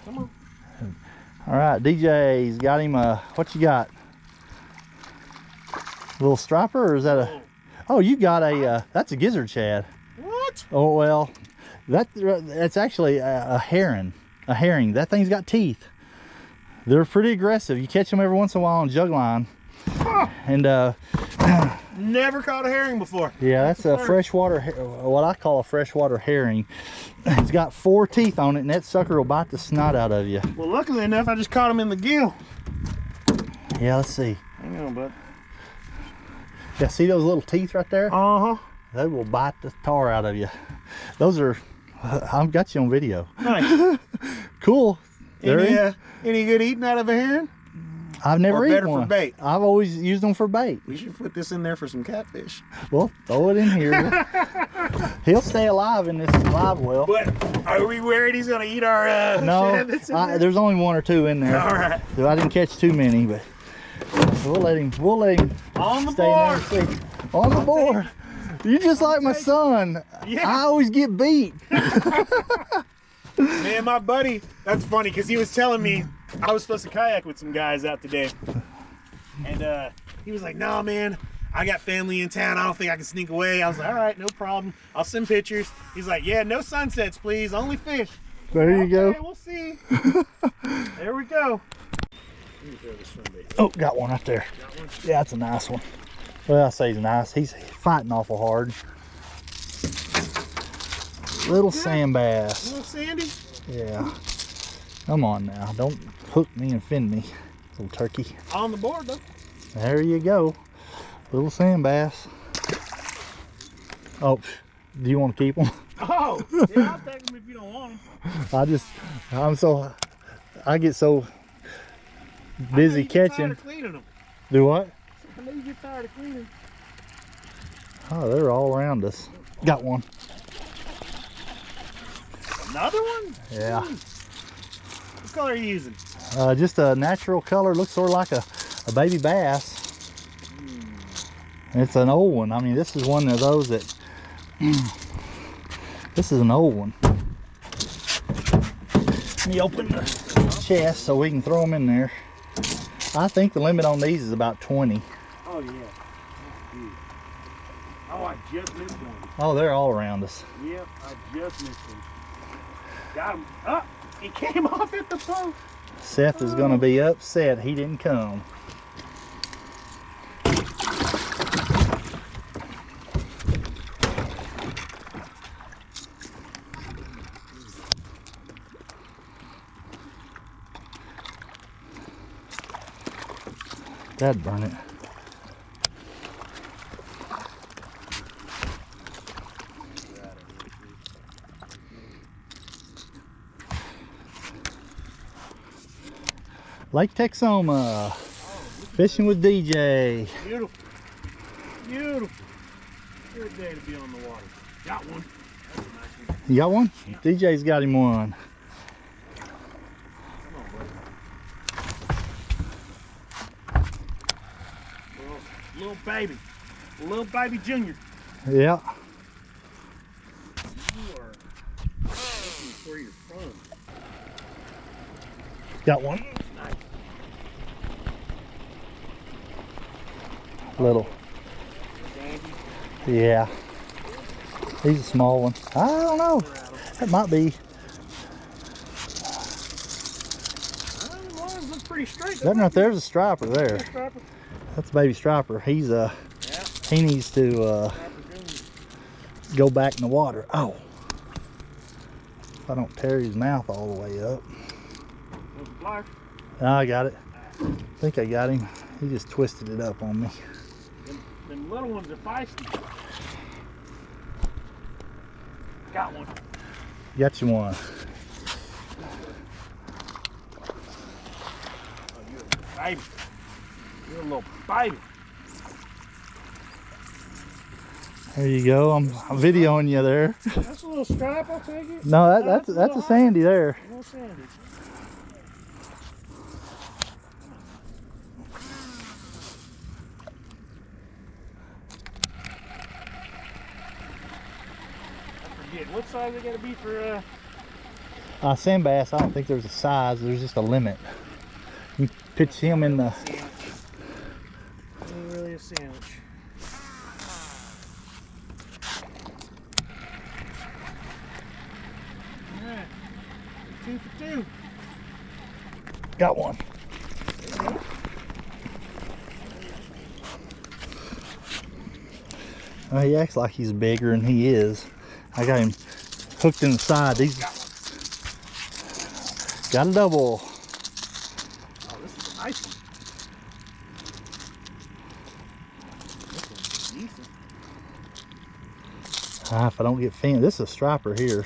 Come on. All right, DJ's got him a, what you got? A little striper, or is that a, oh, you got a, that's a gizzard shad. What? Oh, well, that's actually a herring. A herring. That thing's got teeth. They're pretty aggressive. You catch them every once in a while on jug line. Huh. And never caught a herring before. yeah, that's a freshwater, what I call a freshwater herring. It's got 4 teeth on it, and that sucker will bite the snot out of you. Well, luckily enough, I just caught him in the gill. Yeah, let's see. Hang on, bud. Yeah, see those little teeth right there? Uh-huh. They will bite the tar out of you. Those are, I've got you on video. Nice. Cool. Any good eating out of a herring? I've never eaten one. For bait? I've always used them for bait. We should put this in there for some catfish. Well, throw it in here. He'll stay alive in this live well. But are we worried he's gonna eat our no, shad that's in there? There's only 1 or 2 in there. All right. So I didn't catch too many, but we'll let him on the stay board. in there and see. On the board. You just like my son. Yeah. I always get beat. Man, my buddy, that's funny because he was telling me I was supposed to kayak with some guys out today. And he was like, "No, man, I got family in town. I don't think I can sneak away." I was like, "All right, no problem. I'll send pictures." He's like, "Yeah, no sunsets, please. Only fish." There you go. We'll see. There we go. Let me throw this swim bait. Oh, got one right there. Got one? Yeah, that's a nice one. Well, I say he's nice. He's fighting awful hard. Little sand bass. Little Sandy? Yeah. Come on now. Don't hook me and fin me, little turkey. On the board, though. There you go. Little sand bass. Oh, do you want to keep them? Oh, yeah, I'll take them if you don't want them. I get so busy catching. Of cleaning them. Do what? I know you get tired of cleaning. Oh, they're all around us. Got one. Another one? Yeah. What color are you using? Just a natural color. Looks sort of like a baby bass. It's an old one. I mean, this is one of those that, this is an old one. Let me open the chest so we can throw them in there. I think the limit on these is about 20. Oh, yeah. Oh, I just missed one. Oh, they're all around us. Yep, I just missed one. Got him. Oh, he came off at the boat. Seth is going to be upset he didn't come. That'd burn it. Lake Texoma, fishing with DJ. Beautiful. Beautiful. Good day to be on the water. Got one. That's a nice one. You got one? Yeah. DJ's got him one. Come on, buddy. Little baby. Little baby junior. Yeah. You are looking where you're from. Got one. Nice. Little. Sandy. Yeah. He's a small one. I don't know. That might be. The lines look pretty straight. That right there's a striper there. Striper. That's a baby striper. He's Yeah. he needs to Striper junior. go back in the water. Oh. If I don't tear his mouth all the way up. There's a flyer. I got it. I think I got him. He just twisted it up on me. Them little ones are feisty. Got one. Got you one. Oh, you're a baby. You're a little baby. There you go. I'm videoing you there. That's a little stripe, I'll take it. No, that's a sandy there. A little sandy. get? What size they gotta be for Sand bass, I don't think there's a size. There's just a limit. You pitch him in the... Ain't really a sandwich. Alright. 2 for 2. Got one. He acts like he's bigger than he is. I got him hooked in the side. He's got a double. Oh, this is a nice one. This one's decent. If I don't get fin, this is a striper here.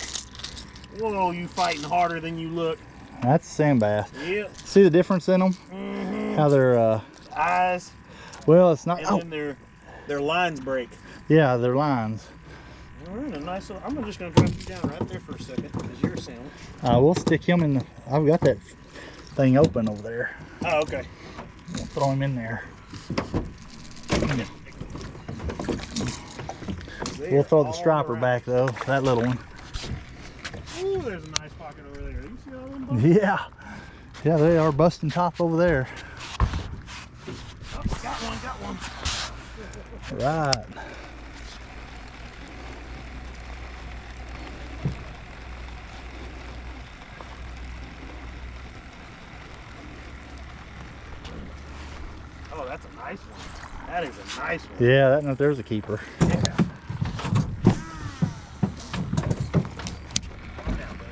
Whoa, you fighting harder than you look. That's a sand bass. Yep. See the difference in them? Mm-hmm. How they're eyes. well, it's not. And then their lines break. Yeah, they're lines. We're in a nice little, I'm just gonna drop you down right there for a second because you're a sandwich. We'll stick him in the. I've got that thing open over there. Oh, okay. We'll throw him in there. We'll throw the striper back though. That little one. Ooh, there's a nice pocket over there. You see all them? Yeah. Yeah, they are busting top over there. Oh, got one. Right. Oh, that's a nice one. That is a nice one. Yeah, there's a keeper. Yeah. Calm down, bud.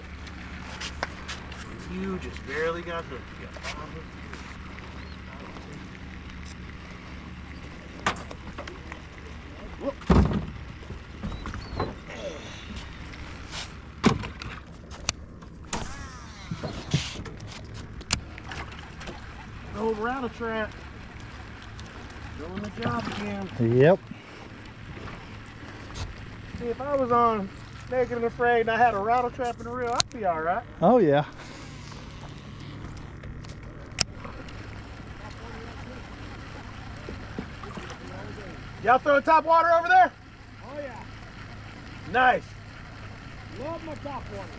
You just barely got hooked. You got bottom hook here. Whoop. Old rattle trap. Doing the job again. Yep. See, if I was on Naked and Afraid and I had a rattle trap and a reel, I'd be all right. Oh yeah. Y'all throwing top water over there? Oh yeah, Nice. love my top water.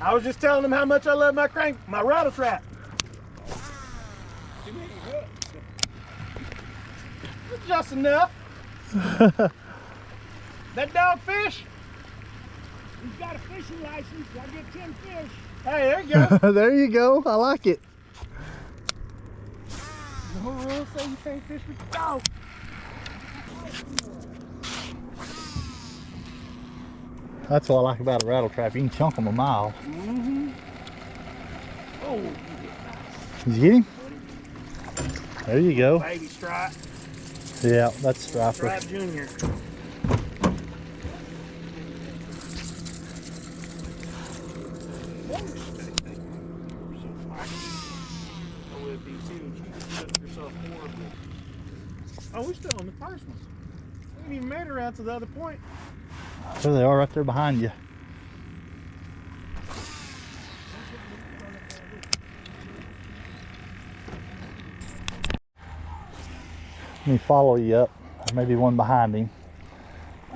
I was just telling them how much I love my rattle trap. Too many hooks. It's just enough. That dog fish? He's got a fishing license. I get 10 fish. Hey, there you go. There you go. I like it. No rules say you can't fish with the dog. That's what I like about a rattle trap. You can chunk them a mile. Mm-hmm. Oh, you Did you get him? There you go. baby stripe. Yeah, that's striper. Stripe Junior. I would be too. You just took yourself horribly. Oh, we're still on the first one. We ain't even made her out to the other point. There they are, right there behind you. Let me follow you up. Maybe one behind him.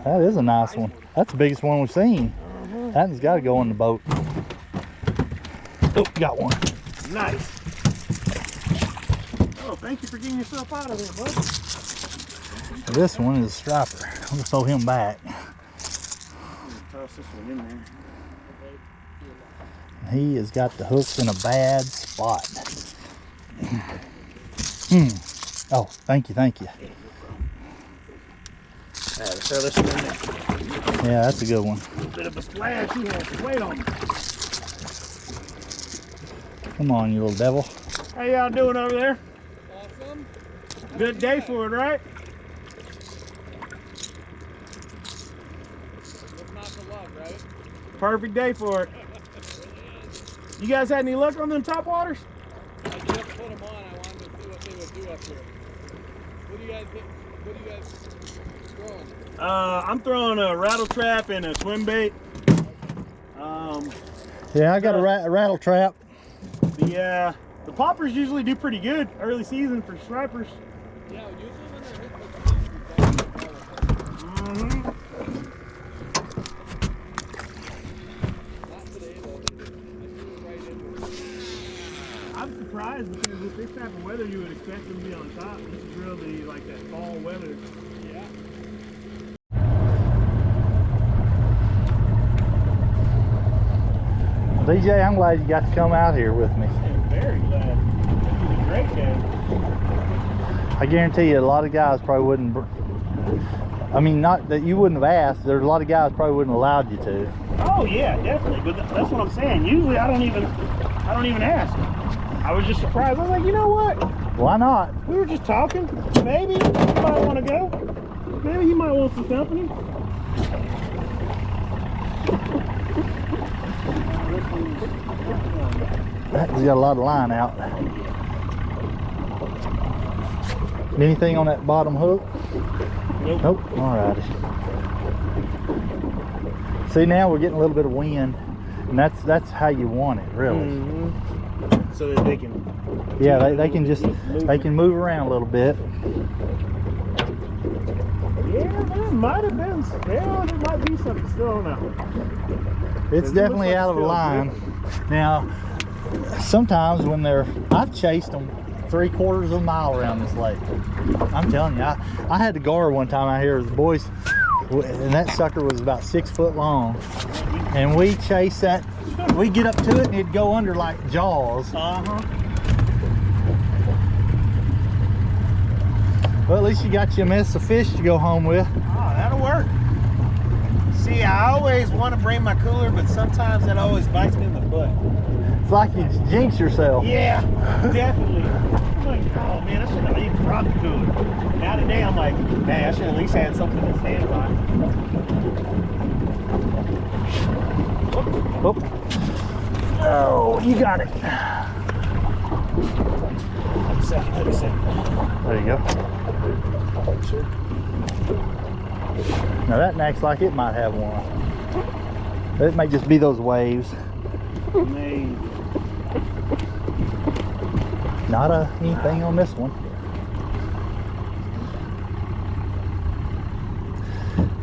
That is a nice one. That's the biggest one we've seen. That one's got to go in the boat. Oh, got one. Nice. Oh, thank you for getting yourself out of there, bud. This one is a striper. I'm gonna throw him back. Toss this one in there. He has got the hooks in a bad spot. Oh, thank you, thank you. Throw this one in there. Yeah, that's a good one. A little bit of a splash. He has to wait on me. Come on, you little devil. How y'all doing over there? Awesome. Good day for it, right? What's not to love, right? Perfect day for it. You guys had any luck on them top waters? I just put them on. I wanted to see what they would do up here. What do you guys think? What are you guys throwing? I'm throwing a rattle trap and a swim bait. Yeah, I got a rattle trap. The poppers usually do pretty good early season for stripers. Yeah, usually when they're hit, Mm-hmm. surprised because with this type of weather, you would expect them to be on top. This is really like that fall weather. Yeah. DJ, I'm glad you got to come out here with me. I'm very glad. This is a great day. I guarantee you a lot of guys probably wouldn't, I mean, not that you wouldn't have asked, there's a lot of guys probably wouldn't have allowed you to. Oh yeah, definitely. But that's what I'm saying. Usually I don't even ask. I was just surprised. I was like, you know what? Why not? We were just talking. Maybe you might want to go. Maybe you might want some company. He's got a lot of line out. Anything on that bottom hook? Nope. Nope. Alrighty. See, now we're getting a little bit of wind, and that's how you want it, really. Mm-hmm. So that they can. Yeah, they can just move around a little bit. Yeah, there might have been. Yeah, there might be something still on that one. It's definitely like out of still line. Now, sometimes when I've chased them 3/4 of a mile around this lake. I'm telling you, I had to gar one time out here with the boys, and that sucker was about 6 foot long. And we chased that, we get up to it and it'd go under like jaws. Uh-huh. Well, at least you got you a mess of fish to go home with. Oh, that'll work. See, I always want to bring my cooler, but sometimes that always bites me in the butt. It's like you jinx yourself. Yeah, definitely. I'm like, oh man, I should have even brought the cooler. Now today I'm like, man, I should at least had something to stand by. Oh, oh, you got it. Let me see. There you go. Now that acts like it might have one. It may just be those waves. Maybe. Not anything on this one.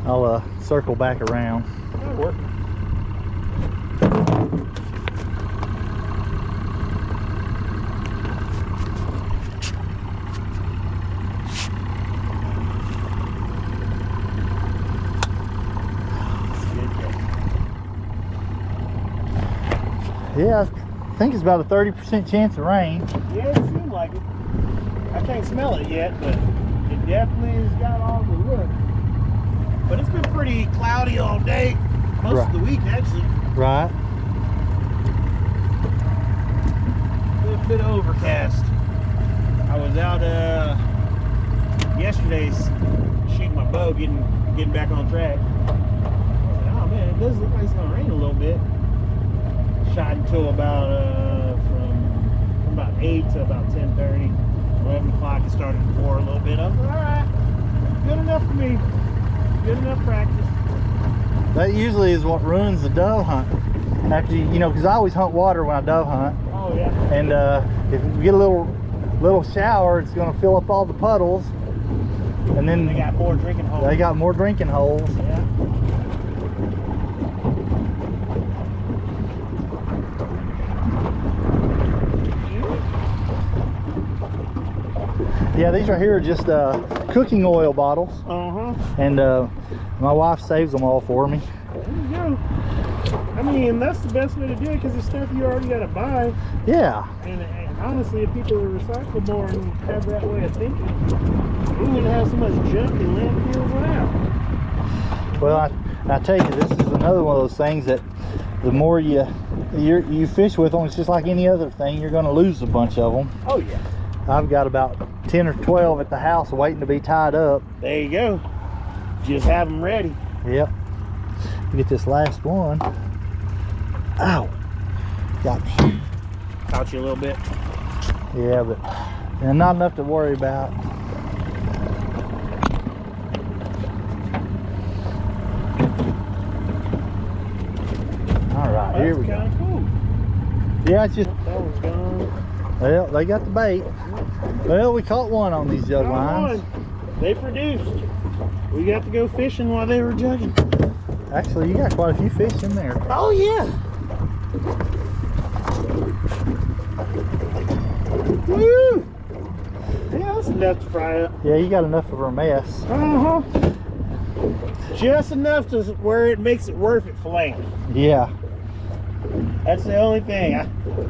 I'll circle back around. That'll work. Yeah, I think it's about a 30% chance of rain. Yeah, it seemed like it. I can't smell it yet, but it definitely has got all the look. But it's been pretty cloudy all day, most of the week actually. Right. A bit overcast. I was out yesterday shooting my bow, getting back on track. I was like, oh man, it does look like it's gonna rain a little bit. Shot until about from about 8 to about 10:30. 11 o'clock it started to pour a little bit. I was like, all right, good enough for me. Good enough practice. That usually is what ruins the dove hunt. After you know, because I always hunt water when I dove hunt. Oh yeah. And if you get a little shower, it's going to fill up all the puddles. And then They got more drinking holes. They got more drinking holes. Yeah. Yeah, these right here are just cooking oil bottles. Uh-huh. And my wife saves them all for me. There you go. I mean, that's the best way to do it because it's stuff you already got to buy. Yeah. And honestly, if people would recycle more and have that way of thinking, we wouldn't have so much junk in landfills without. Well, I tell you, this is another one of those things that the more you fish with them, it's just like any other thing, you're going to lose a bunch of them. Oh, yeah. I've got about 10 or 12 at the house waiting to be tied up. There you go. Just have them ready. Yep. Get this last one. Ow. Got me. Caught you a little bit. Yeah, but not enough to worry about. All right, here we go. That's kind of cool. Yeah, it's just, That one's gone. well, they got the bait. Well, we caught one on these jug lines. They produced. We got to go fishing while they were jugging. Actually, you got quite a few fish in there. Oh, yeah. Woo! Yeah, that's enough to fry up. Yeah, you got enough of a mess. Uh-huh. Just enough to where it makes it worth it filleting. Yeah. That's the only thing.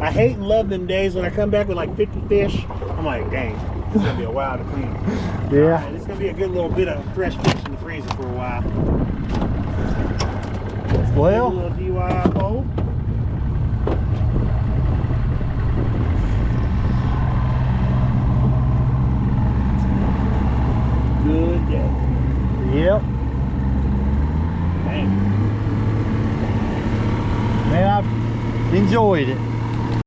I hate and love them days when I come back with like 50 fish. I'm like, dang, this is gonna be a while to clean. Yeah. It's gonna be a good little bit of fresh fish in the freezer for a while. Well, a little DIY pole. Good day. yep. Dang. Man, I've enjoyed it.